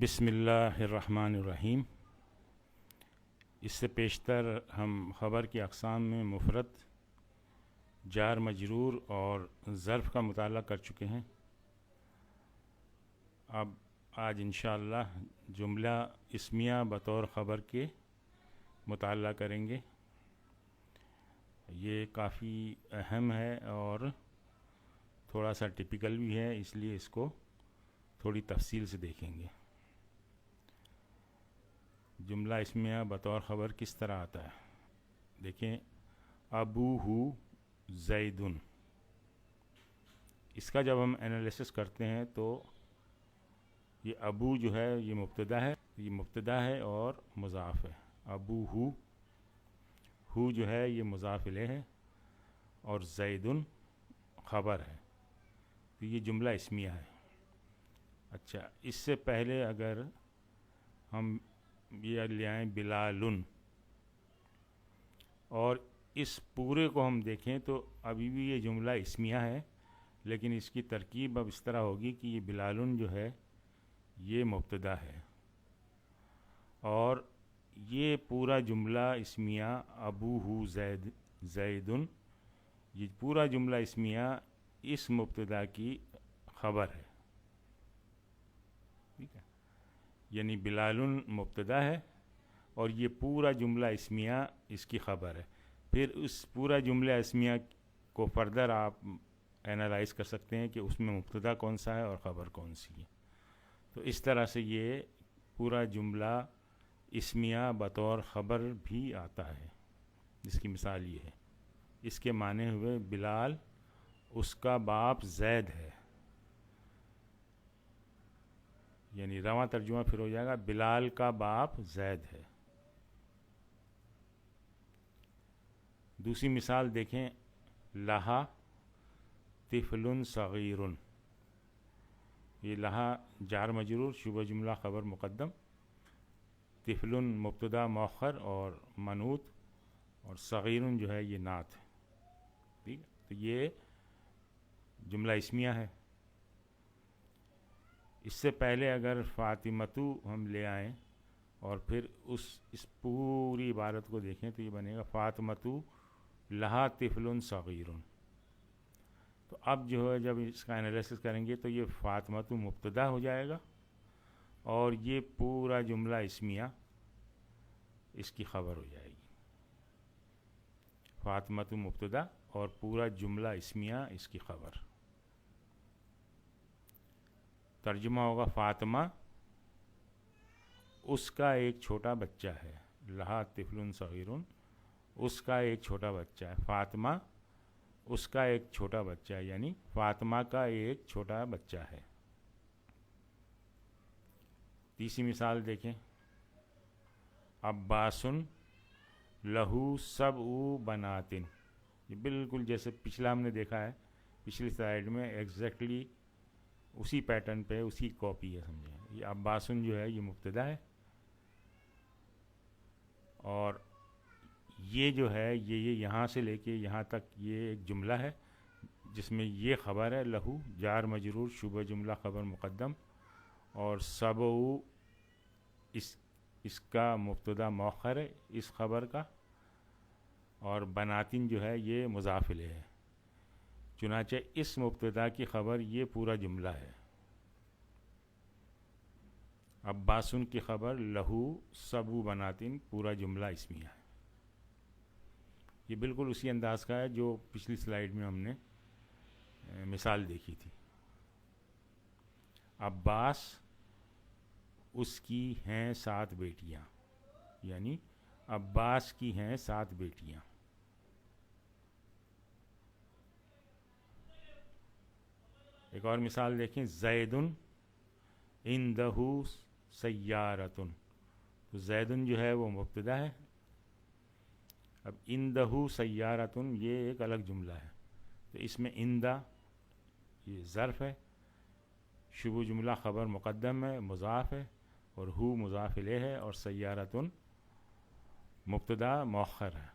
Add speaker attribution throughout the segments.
Speaker 1: بسم اللہ الرحمن الرحیم۔ اس سے پیشتر ہم خبر کی اقسام میں مفرد، جار مجرور اور ظرف کا مطالعہ کر چکے ہیں۔ اب آج انشاءاللہ جملہ اسمیہ بطور خبر کے مطالعہ کریں گے۔ یہ کافی اہم ہے اور تھوڑا سا ٹپیکل بھی ہے، اس لیے اس کو تھوڑی تفصیل سے دیکھیں گے۔ جملہ اسمیہ بطور خبر کس طرح آتا ہے؟ دیکھیں، ابوہ زیدن، اس کا جب ہم انالیسس کرتے ہیں تو یہ ابو جو ہے یہ مبتدا ہے اور مضاف ہے۔ ابوہ، ہو جو ہے یہ مضاف الیہ ہے اور زیدن خبر ہے، تو یہ جملہ اسمیہ ہے۔ اچھا، اس سے پہلے اگر ہم یہ لے آئیں بلالن، اور اس پورے کو ہم دیکھیں تو ابھی بھی یہ جملہ اسمیہ ہے، لیکن اس کی ترکیب اب اس طرح ہوگی کہ یہ بلالن جو ہے یہ مبتدا ہے، اور یہ پورا جملہ اسمیہ ابوہ زیدن، یہ پورا جملہ اسمیہ اس مبتدا کی خبر ہے، ٹھیک ہے؟ یعنی بلالن مبتدا ہے اور یہ پورا جملہ اسمیہ اس کی خبر ہے۔ پھر اس پورا جملہ اسمیہ کو فردر آپ اینالائز کر سکتے ہیں کہ اس میں مبتدا کون سا ہے اور خبر کون سی ہے۔ تو اس طرح سے یہ پورا جملہ اسمیہ بطور خبر بھی آتا ہے، جس کی مثال یہ ہے، اس کے معنی ہوئے بلال اس کا باپ زید ہے، یعنی رواں ترجمہ پھر ہو جائے گا بلال کا باپ زید ہے۔ دوسری مثال دیکھیں، لہا طفل صغیر، یہ لہا جار مجرور، شبہ جملہ خبر مقدم، طفل مبتدا مؤخر اور منعوت، اور صغیر جو ہے یہ نعت ہے، ٹھیک ہے؟ تو یہ جملہ اسمیہ ہے۔ اس سے پہلے اگر فاطمتو ہم لے آئیں اور پھر اس پوری عبارت کو دیکھیں تو یہ بنے گا فاطمتو لہا طفل صغیر۔ تو اب جو ہے جب اس کا انالیسس کریں گے تو یہ فاطمتو مبتدا ہو جائے گا اور یہ پورا جملہ اسمیہ اس کی خبر ہو جائے گی۔ فاطمتو مبتدا اور پورا جملہ اسمیہ اس کی خبر۔ ترجمہ ہوگا فاطمہ اس کا ایک چھوٹا بچہ ہے، لہا طفل صغیر، اس کا ایک چھوٹا بچہ ہے، فاطمہ اس کا ایک چھوٹا بچہ ہے، یعنی فاطمہ کا ایک چھوٹا بچہ ہے۔ تیسری مثال دیکھیں، عباس لہو سبع بنات، یہ بالکل جیسے پچھلا ہم نے دیکھا ہے، پچھلی سلائیڈ میں ایگزیکٹلی اسی پیٹرن پہ اسی کاپی ہے، سمجھیں۔ یہ عباسن جو ہے یہ مبتدا ہے اور یہ جو ہے یہ یہاں سے لے کے یہاں تک یہ ایک جملہ ہے جس میں یہ خبر ہے، لہو جار مجرور شبہ جملہ خبر مقدم، اور سبع اس کا مبتدا مؤخر ہے اس خبر کا، اور بناتن جو ہے یہ مضاف الیہ ہے۔ چنانچہ اس مبتدا کی خبر یہ پورا جملہ ہے۔ عباسن کی خبر لہو سبع بناتن، پورا جملہ اسمیہ ہے۔ یہ بالکل اسی انداز کا ہے جو پچھلی سلائیڈ میں ہم نے مثال دیکھی تھی۔ عباس اس کی ہیں 7 بیٹیاں، یعنی عباس کی ہیں 7 بیٹیاں۔ ایک اور مثال دیکھیں، زیدن عندہ سیارتن، تو زیدن جو ہے وہ مبتدا ہے، اب عندہ سیارتن یہ ایک الگ جملہ ہے، تو اس میں عندہ یہ ظرف ہے، شبہ جملہ خبر مقدم ہے، مضاف ہے، اور ہو مضاف الیہ ہے، اور سیارتن مبتدا مؤخر ہے۔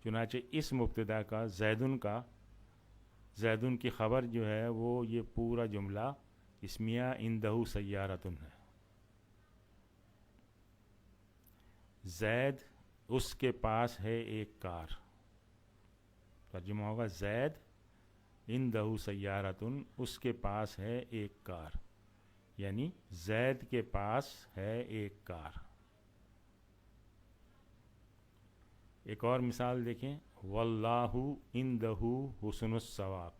Speaker 1: چنانچہ اس مبتدا کا زیدن کی خبر جو ہے وہ یہ پورا جملہ اسمیہ عندہ سیارتن ہے۔ زید اس کے پاس ہے ایک کار. ترجمہ ہوگا زید عندہ سیارتن، اس کے پاس ہے ایک کار، یعنی زید کے پاس ہے ایک کار. ایک اور مثال دیکھیں، واللہ عندہ حسن الثواب.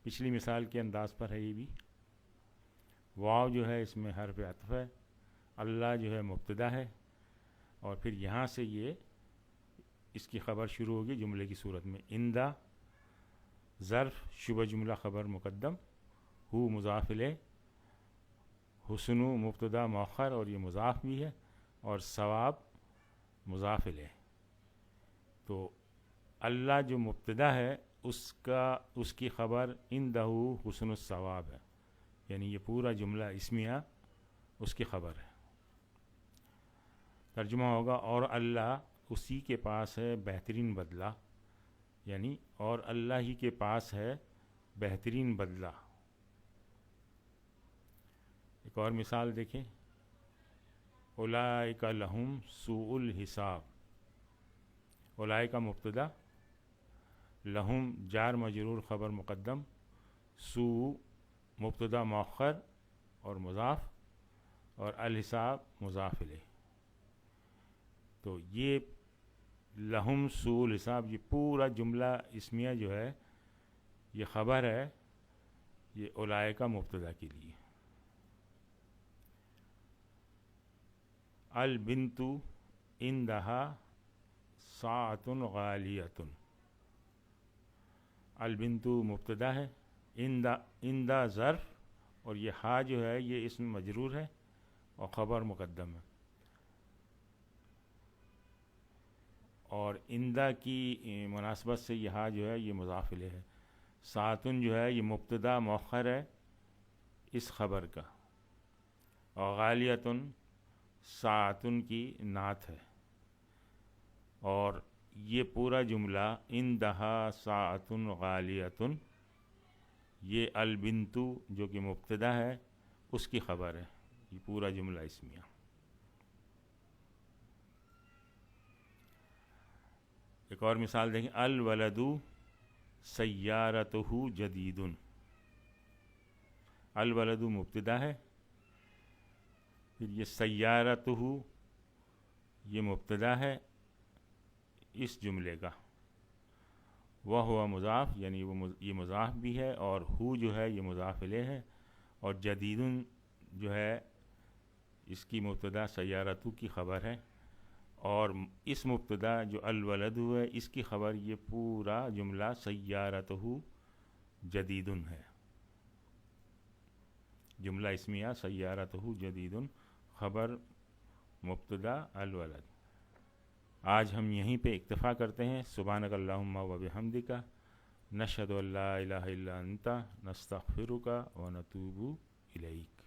Speaker 1: پچھلی مثال کے انداز پر ہے یہ بھی. واو جو ہے اس میں حرف عطف ہے، اللہ جو ہے مبتدا ہے، اور پھر یہاں سے یہ اس کی خبر شروع ہوگی جملے کی صورت میں. عندہ ظرف شبہ جملہ خبر مقدم، ہو مضاف الیہ، حسن مبتدا مؤخر اور یہ مضاف بھی ہے، اور ثواب مضاف الیہ. تو اللہ جو مبتدا ہے اس کی خبر عندہ حسن الثواب ہے، یعنی یہ پورا جملہ اسمیہ اس کی خبر ہے. ترجمہ ہوگا اور اللہ اسی کے پاس ہے بہترین بدلہ، یعنی اور اللہ ہی کے پاس ہے بہترین بدلہ. ایک اور مثال دیکھیں، اولئک لہم سوء الحساب. اولئک مبتدا، لہم جار مجرور خبر مقدم، سوء مبتدا مؤخر اور مضاف، اور الحساب مضاف الیہ. تو یہ لہم سوء الحساب، یہ پورا جملہ اسمیہ جو ہے یہ خبر ہے یہ اولئک مبتدا کے لیے. البنت عندہا ساعۃ غالیۃ. البنت مبتدا ہے، عندہ ظرف، اور یہ ہا جو ہے یہ اسم مجرور ہے اور خبر مقدم ہے. اور عندہ کی مناسبت سے یہ ہا جو ہے یہ مضاف الیہ ہے. ساعتن جو ہے یہ مبتدا مؤخر ہے اس خبر کا، اور غالیتن ساعتن کی نعت ہے. اور یہ پورا جملہ عندہا ساعتن غالیتن، یہ البنتو جو کہ مبتدا ہے اس کی خبر ہے. یہ پورا جملہ اسمیہ. ایک اور مثال دیکھیں، الولد سیارتہ جدید. الولد مبتدا ہے، پھر یہ سیارتہ یہ مبتدا ہے اس جملے کا، وہ ہوا مضاف، یعنی یہ مضاف بھی ہے، اور ہو جو ہے یہ مضاف الیہ ہے، اور جدید جو ہے اس کی مبتدا سیارتہ کی خبر ہے، اور اس مبتدا جو الولد ہے اس کی خبر یہ پورا جملہ سیارتہ جدید ہے. جملہ اسمیہ سیارتہ جدید، خبر مبتدا الولد. آج ہم یہیں پہ اکتفا کرتے ہیں. سبحانک اللہم و بحمدک، نشہد ان لا الہ الا انت، نستغفرک و نتوب الیک.